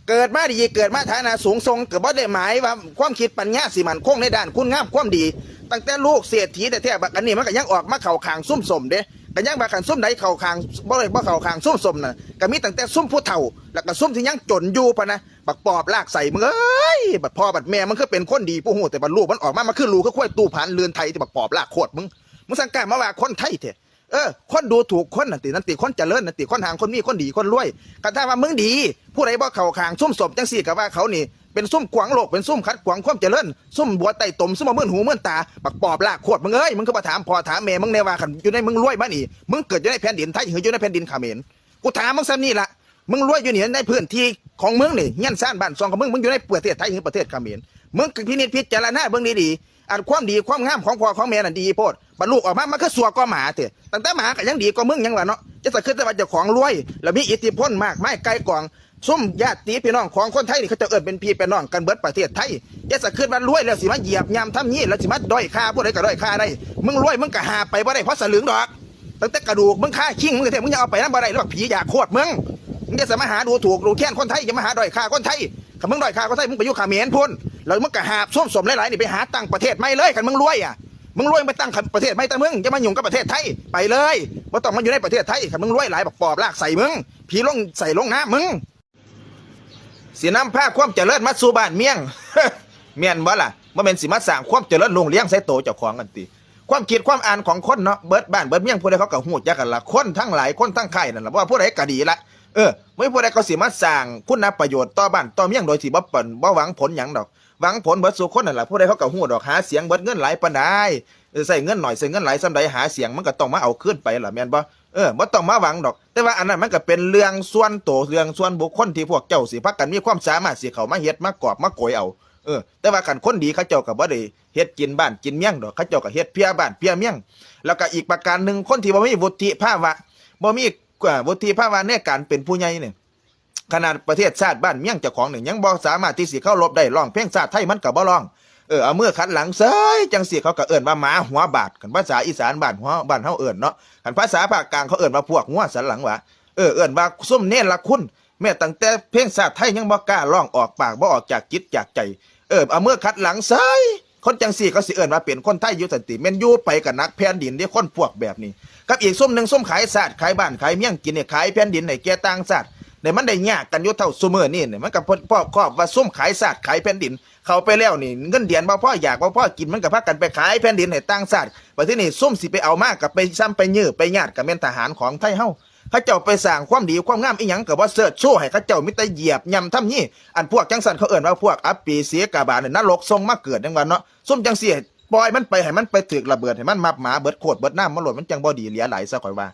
เกิดมาดีเกิดมาฐานะสูงทรงเกิดบ่ได้หมายว่าความคิดปัญญาสิมันคงในด้านคุณงามความดีตั้งแต่ลูกเศรษฐีแต่แท้บักอันนี้มันก็ยังออกมาเข่าคางซุ่มสมเด้ก็ยังบักกันซุ่มใดเข่าคางบ่เข่าคางซุ่มสมน่ะก็มีตั้งแต่ซุ่มผู้เฒ่าแล้วก็ซุ่มที่ยังจนอยู่พะนะบักปอบลากใส่มึงเอ้ยบัดพ่อบัดแม่มันคือเป็นคนดีผู้หูแต่บัดลูกมันออกมาคือลูกก็ค่อยตู้ผ่านเรือนไทยที่บักปอบลากโคตรมึงสังกัดมาว่าคนไทยเถอะคนดูถูกคนนั่นติคนเจริญนั่นติคนห่างคนมีคนดีคนรวยกันถ้าว่ามึงดีผู้ใดบ่เข่าคางซุ่มสมจังสี่กับว่าเขานี่เป็นซุ่มขวางโลกเป็นซุ่มคัดขวางความเจริญซุ่มบัวไต่ตมซุ่มมื่นหูมื่นตาบักปอบลากโคตรมึงเอ้ยมึงก็มาถามพ่อถามแม่มึงในว่าขันอยู่ในมึงรวยบ้านี่มึงเกิดอยู่ในแผ่นดินไทยหรืออยู่ในแผ่นดินเขมรกูถามมึงซ้ำนี่ละมึงรวยอยู่นี่ในพื้นที่ของมึงนี่เงี้ยซ่านบ้านซองของมึงอยู่ในประเทศไทยหรือประเทศเขมรมึงพินิจพิจารณาเบื้องดีๆอันความดีความงามของพ่อของแม่นั่นดีโพดบรรลุออกมามันคือสัวก็หมาเถอะตั้งแต่หมาก็ยังดีกว่ามึงยังวะเนาะจะสักขึ้นแต่ว่าเจ้าของรวยแล้วมีอิทธิพลมากไม่ไกลกองซุ่มญาติพี่น้องของคนไทยนี่เขาจะเป็นพี่เป็นน้องกันเบิดประเทศไทยจะสักขึ้นว่ารวยแล้วสิมาเหยียบยำทำยี่แล้วสิมาด้อยค่าผู้ใดก็ด้อยค่าได้มึงรวยมึงก็หาไปบ่ได้เพราะสลึงดอกตั้งแต่กระดูกมึงค่าขิงมึงเถอะมึงจะเอาไปนั่นบ่ได้หรือว่าผีอยากโคตรมึงจะสามารถหาดูถูกดูแค้นคนไทยจะมาหาด้อยค่าคนไทยถ้ามึงด้อยค่าคนไทยมึงไปอยู่เขมรพุ่นแล้วมึงก็หาส้มสมหลายๆนี่ไปหาตั้งประเทศไม่เลยกันมึงรวยอ่ะมึงรวยไปตั้งประเทศไม่แต่มึงจะมายุ่งกับประเทศไทยไปเลยว่าต้องมาอยู่ในประเทศไทยถ้ามึงรวยหลายบอกปอบลากใส่มึงผีลงใส่ลงน้ำมึงเสียน้ำผ้าความเจริญมัดสู่บ้านเมี่ยง เมียนบ่ล่ะมันเป็นสิมาสร้างความเจริญลงเลี้ยงใส่โตเจ้าของกันตีความคิดความอ่านของคนเนาะเบิดบ้านเบิดเมี่ยงผู้ใดเขาก็หูจักกันละคนทั้งหลายคนทั้งไข่นั่นแหละว่าผู้ใดก็ดีละไม่ผู้ใดก็สิมาสร้างคุณประโยชน์ต่อบ้านต่อเมี่ยงโดยสิบ่เปิ่นบ่หวังผลหยังดอกหวังผลเบิดสู่คนนั่นแหละผู้ใดเขาก็หูดอกหาเสียงเบิดเงินหลายปานใดใส่เงินหน่อยใส่เงินหลายสำใดหาเสียงมันก็ต้องมาเอาขึ้นไปล่ะแม่นบ่บ่ต้องมาหวังดอกแต่ว่าอันนั้นมันก็เป็นเรื่องส่วนตัวเรื่องส่วนบุคคลที่พวกเจ้าสิพักกันมีความสามารถสิเข้ามาเฮ็ดมากอบมาโกยเอาแต่ว่าคันคนดีเขาเจ้าก็บ่ได้เฮ็ดกินบ้านกินเมี่ยงดอกเขาเจ้าก็เฮ็ดเพียบ้านเพียเมี่ยงแล้วก็อีกประการนึงคนที่บ่มีวุฒิภาวะบ่มีวุฒิภาวะในการเป็นผู้ใหญ่นี่ขนาดประเทศชาติบ้านเมี่ยงเจ้าของนี่ยังบ่สามารถที่สิเข้ารบได้ร้องเพลงชาติไทยมันก็บ่ร้องเอามือขัดหลังเซยจังสิเขาก็เอิ้นว่าหมาหัวบาดกันภาษาอีสานบ้านหัวบ้านเฮาเอิ้นเนาะกันภาษาภาคกลางเขาเอิ้นว่าพวกหัวสันหลังวะเอิ้นว่าซุ่มเน้นละคุณแม้ตั้งแต่เพลงชาติไทยยังบ่กล้าร้องออกปากบ่ออกจากจิตจากใจเอามือขัดหลังเซยคนจังสิเขาสิเอิ้นว่าเป็นคนไทยอยู่สันติแม่นอยู่ไปกับนักแผ่นดินที่คนพวกแบบนี้กับอีกซุ่มนึงซุ่มขายชาติขายบ้านขายเมี่ยงกินเนี่ยขายแผ่นดินให้แก่ต่างชาติเนี่ยมันได้ยากกันอยู่เท่าซุมื้อนี้เนี่ยมันก็พ่อครอบว่าซุ่มขายชาติขายแผ่นดินเข้าไปแล้วนี่เงินเดือนบ่พออยากบ่พอกินมันก็พากันไปขายแผ่นดินให้ต่างชาติบัดทีนี้ซุ่มสิไปเอามากับไปซ้ำไปยื้อไปญาติกับแม่นทหารของไทยเฮาเขาเจ้าไปสร้างความดีความงามอีหยังก็บ่เสิร์ชโชว์ให้เขาเจ้ามีแต่เหยียบย่ำทำนี่อันพวกจังซั่นเขาเอิ้นว่าพวกอัปปีเสียกาบาลนรกทรงมาเกิดจังว่าเนาะซุ่มจังซี่ปล่อยมันไปให้มันไปถึกระเบิดให้มันมับหมาเบิดโคตรเบิดน้ำมันหล่นมันจังบ่ดีเหลียไหลซะข่อยว่า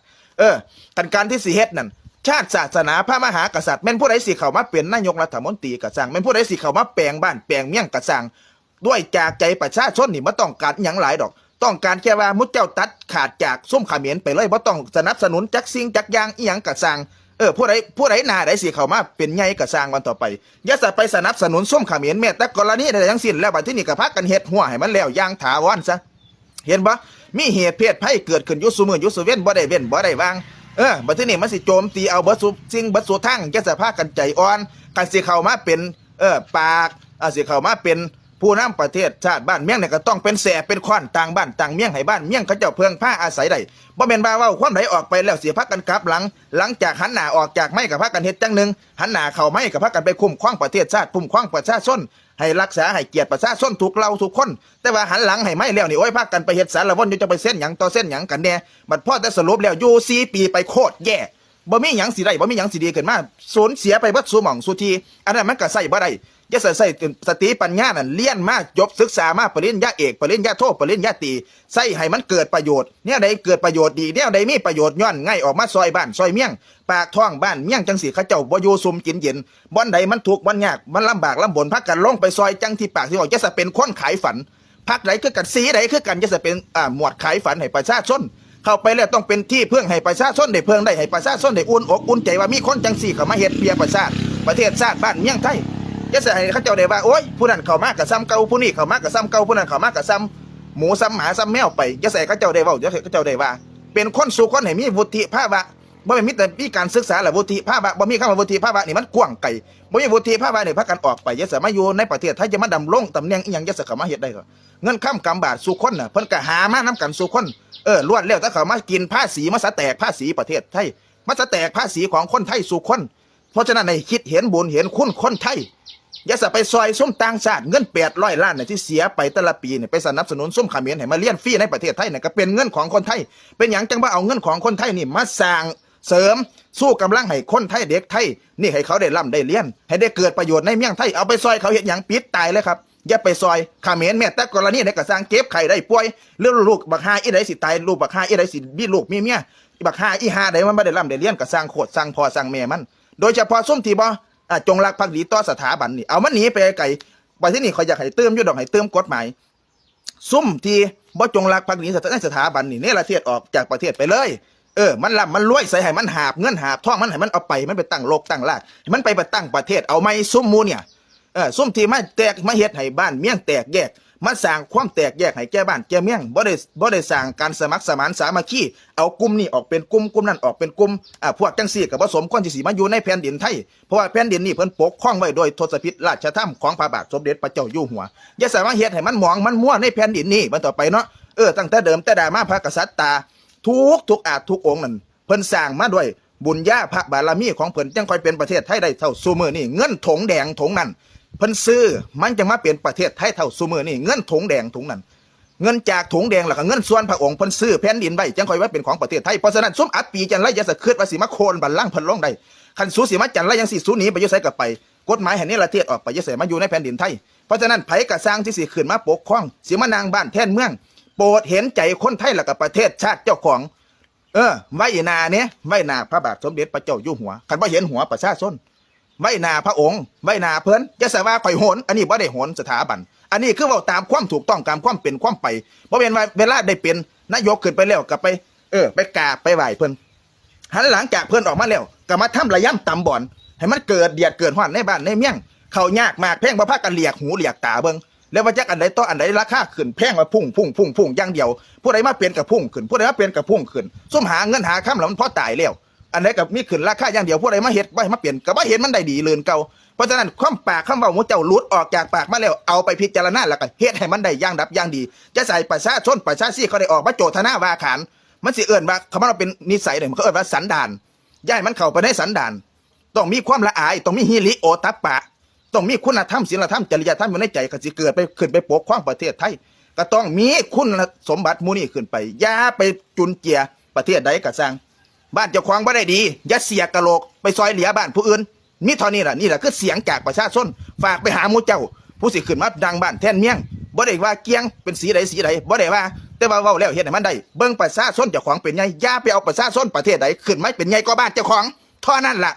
การที่สิเฮ็ดนั่นชาติศาสนาพระมหากษัตริย์แม่นผู้ใดสิเข้ามาเป็นนายกรัฐมนตรีก็สร้างแม่นผู้ใดสิเข้ามาแปลงบ้านแปลงเมี่ยงก็สร้างด้วยจากใจประชาชนนี่บ่ต้องการหยังหลายดอกต้องการแค่ว่ามุเจ้าตัดขาดจากซุ่มเขมรไปเลยบ่ต้องสนับสนุนจักสิ่งจักอย่างอีหยังก็สร้างผู้ใดหน้าใดสิเข้ามาเป็นใหญ่ก็สร้างวันต่อไปอย่าไปสนับสนุนซุ่มเขมรแม้แต่กรณีใดทั้งสิ้นแล้วบัดนี้ก็พากันเฮ็ดหัวให้มันแล้วอย่างถาวรซะเห็นบ่มีเหตุเพศภัยเกิดขึ้นอยู่ซุมื้ออยู่ซุเว้นบ่ได้เว้นบ่ได้วางบัดนี้มันสิโจมตีเอาเบิดสุสิ่งเบิดสุทั้งจะสภาพกันใจอ่อนกันสิเข้ามาเป็นปากสิเข้ามาเป็นผู้นำประเทศชาติบ้านเมี่ยงเนี่ยก็ต้องเป็นแสเป็นค้อนต่างบ้านต่างเมี่ยงให้บ้านเมี่ยงเขาเจ้าเพิ่งผ้าอาศัยได้บ่แม่นว่าเว้าความใดออกไปแล้วสิพักกันกลับหลังจากหันหน้าออกจากไม้ก็พักกันเฮ็ดจังนึงหันหน้าเข้าไม้ก็พักกันไปคุ้มครองประเทศชาติคุ้มครองประชาชนให้รักษาให้เกียรติประชาชนทุกเราทุกคนแต่ว่าหันหลังให้ไม้แล้วนี่โอ้ยพักกันไปเฮ็ดสารวนอยู่จะไปเส้นหยังต่อเส้นหยังกันแน่บัดพอแต่สรุปแล้วอยู่4 ปีไปโคตรแย่บ่มีหยังสิได้บ่มีหยังสิดีขึ้นมาสูญเสียไปเบิดสู่หม่องสู่ทีอันนั้นมันก็ใช้บ่ได้อย่าใส่สติปัญญานั่นเรียนมาจบศึกษามาปริญญาเอกปริญญาโทปริญญาตรีใส่ให้มันเกิดประโยชน์เนี่ยใดเกิดประโยชน์ดีเนี่ยใดมีประโยชน์ย้อนง่ายออกมาซอยบ้านซอยเมี่ยงปากท้องบ้านเมี่ยงจังสิเขาเจ้าบ่อยู่ซุมกินเย็นบ่อนใดมันทุกข์มันยากมันลำบากลำบนพักกันลงไปซอยจังที่ปากที่บอกจะสิเป็นคนขายฝันพักใดคือกันสีใดคือกันจะสิเป็นหมวดขายฝันให้ประชาชนเข้าไปแล้วต้องเป็นที่เพื่องให้ประชาชนได้เพื่องได้ให้ประชาชนได้อุ่นอกอุ่นใจว่ามีคนจังสี่เข้ามาเฮ็ดเพียประชาประเทศชาติบ้านเมี่ยงไทยจะใส่เขาเจ้าได้ว่าโอ๊ยผู้นั้นเข้ามากับซ้ำเก่าผู้นี้เข้ามากับซ้ำเก่าผู้นั้นเข้ามากับซ้ำหมูซ้ำหมาซ้ำแมวไปจะใส่เขาเจ้าได้ว่าจะเขาเจ้าได้ว่าเป็นคนสู่คนให้มีวุฒิภาวะ บ่แม่นมีแต่มีการศึกษาและวุฒิภาวะบ่มีคำว่าวุฒิภาวะนี่มันกว้างไกลบ่มีวุฒิภาวะนี่พากันออกไปอย่าสามารถอยู่ในประเทศไทยจะมาดำรงตำแหน่งอีหยังอย่าสามารถเฮ็ดได้ก็เงินค้ำกำบาทสู่คนน่ะเพิ่นก็หามานํกันสู่คนล้วนแล้วแต่เขามากินภาษีมาสะแตกภาษีประเทศไทยมาสะแตกภาษีของคนไทยสู่คนเพราะฉะนั้นให้คิดเห็นบุญเห็นคุณคนไทยอย่าสะไปซอยซุ่มต่างชาติเงิน800 ล้านที่เสียไปแต่ละปีไปสนับสนุนซุ่มเขมรให้มาเรียนฟรีในประเทศไทยก็เป็นเงินของคนไทยเป็นหยังจังว่าเอาเงินของคนไทยนี่มาสร้างเสริมสู้กำลังให้คนไทยเด็กไทยนี่ให้เขาได้ร่ำได้เรียนให้ได้เกิดประโยชน์ในเมืองไทยเอาไปซอยเขาเห็นหยังปิดตายเลยครับอย่าไปซอยเขมรแม้แต่กรณีในกระสร้างเก็บไข่ได้ป่วยเรื่องลูกบักฮาอีใดสิตายลูกบักฮาอีใดสิมีลูกมีเมียบักฮาอีฮาใดมันไม่ได้ร่ำได้เรียนกระสร้างโคตรสร้างพ่อสร้างแม่มันโดยเฉพาะซุ่มที่บ่จงรักภักดีต่อสถาบันนี่เอามันหนีไปไกลไปที่นี่เขาอยากให้เติมยุดดอกให้เติมกฎหมายซุ่มที่บ่จงรักภักดีในสถาบันนี่เนี่ยละเทศออกจากประเทศไปเลยมันล่ำมันรวยใส่ให้มันหาบเงินหาบท่องมันให้มันเอาไปมันไปตั้งโลกตั้งลากมันไปตั้งประเทศเอาไม่ซุ่มมูเนี่ยซุ่มที่มาแตกมาเฮ็ดให้บ้านเมี่ยงแตกแยกมาสร้างความแตกแยกให้แก่บ้านแก่เมี่ยงบ่ได้สร้างการสมัครสมานสามัคคีเอากลุ่มนี้ออกเป็นกลุ่มกลุ่มนั้นออกเป็นกลุ่มพวกจังซี่ก็บ่สมควรที่สิมาอยู่ในแผ่นดินไทยเพราะว่าแผ่นดินนี้เพิ่นปกครองไว้โดยทศพิธราชธรรมของพระบาทสมเด็จพระเจ้าอยู่หัวอย่าสามารถเฮ็ดให้มันหมองมันมั่วในแผ่นดินนี้มันต่อไปเนาะตั้งแต่เดิมแต่ใดมาพระกษัตริย์ตาทุกอาจทุกองค์นั่นเพิ่นสร้างมาด้วยบุญญาพระบารมีของเพิ่นจังค่อยเป็นประเทศไทยได้เท่าซุมื้อนี้เงินถงแดงถงนั้นเพิ่นซื้อมันจะมาเป็นประเทศไทยเท่าซุมื้อนี้เงินถงแดงถงนั้นเงินจากถงแดงแล้วก็เงินส่วนพระองค์เพิ่นซื้อแผ่นดินไว้จังค่อยว่าเป็นของประเทศไทยเพราะฉะนั้นซุมอัดปีจันไรอย่าสะคิดว่าสิมาโคนบัลลังก์เพิ่นลงได้คันสูสิมาจันไรยังสิสูหนีไปอยู่ไสก็ไปกฎหมายแห่งนี้ละเทศออกไปอย่าใส่มาอยู่ในแผ่นดินไทยเพราะฉะนั้นไผก็สร้างที่สิขึ้นมาปกครองสิมานางบ้านแทนเมืองโปรดเห็นใจคนไทยแล้วก็ประเทศชาติเจ้าของไว้หน้าเนี่ยไว้หน้าพระบาทสมเด็จพระเจ้าอยู่หัวคันว่าเห็นหัวประชาชนไว้หน้าพระองค์ไว้หน้าเพิ่นจะสว่าข่อยโหนอันนี้บ่ได้โหนสถาบันอันนี้คือเว้าตามความถูกต้องตามความเป็นความไปบ่แม่นว่าเวลาได้เป็นนายกขึ้นไปแล้วก็ไปไปกราบไปไหว้เพิ่นหันหลังจากเพิ่นออกมาแล้วก็มาทำระย่ำตำบ่อนให้มันเกิดเดือดเกิดร้อนในบ้านในเมืองเข้ายากมากแพงบ่พากันเลียกหูเลียกตาเบิ่งแล้วว่าจักอันใดต่ออันใดราคาขึ้นแพงมาพุ่งอย่างเดียวผู้ใดมาเปลี่ยนกับพุ่งขึ้นผู้ใดมาเปลี่ยนกับพุ่งขึ้นซุ่มหาเงินหาค่ำแล้วมันพอตายแล้วอันใดกับมีขึ้นราคาอย่างเดียวผู้ใดมาเฮ็ดบ่มาเปลี่ยนก็บ่เห็นมันได้ดีเลื่อนเก่าเพราะฉะนั้นความปากคำเว้าของเจ้าหลุดออกจากปากมาแล้วเอาไปพิจารณาแล้วก็เฮ็ดให้มันได้อย่างดับอย่างดีจะใส่ประชาชนประชาซี่เขาได้ออกมาโจทนาว่าขานมันสิเอิ้นว่าคำว่าเป็นนิสัยเนี่ยมันก็เอิ้นว่าสันดานย้ายมันเข้าไปในสันดานต้องมีความละอายต้องมีฮิริโอตัปปะต้องมีคุณธรรมศีลธรรมจริยธรรมอยู่ในใจก็สิเกิดไปขึ้นไปปกครองประเทศไทยก็ต้องมีคุณสมบัติหมู่นี้ขึ้นไปอย่าไปจุนเจือประเทศใดก็สร้างบ้านเจ้าของบ่ได้ดีอย่าเสียกะโหลกไปซอยเหลือบ้านผู้อื่นมีเท่านี้ล่ะนี่แหละคือเสียงจากประชาชนฝากไปหาหมู่เจ้าผู้สิขึ้นมาดังบ้านแทนเมียงบ่ได้ว่าเกียงเป็นสีใดบ่ได้ว่าแต่ว่าเว้าแล้วเฮ็ดให้มันได้เบิ่งประชาชนเจ้าของเป็นใหญ่อย่าไปเอาประชาชนประเทศใดขึ้นมาเป็นใหญ่กว่าบ้านเจ้าของเท่านั้นล่ะ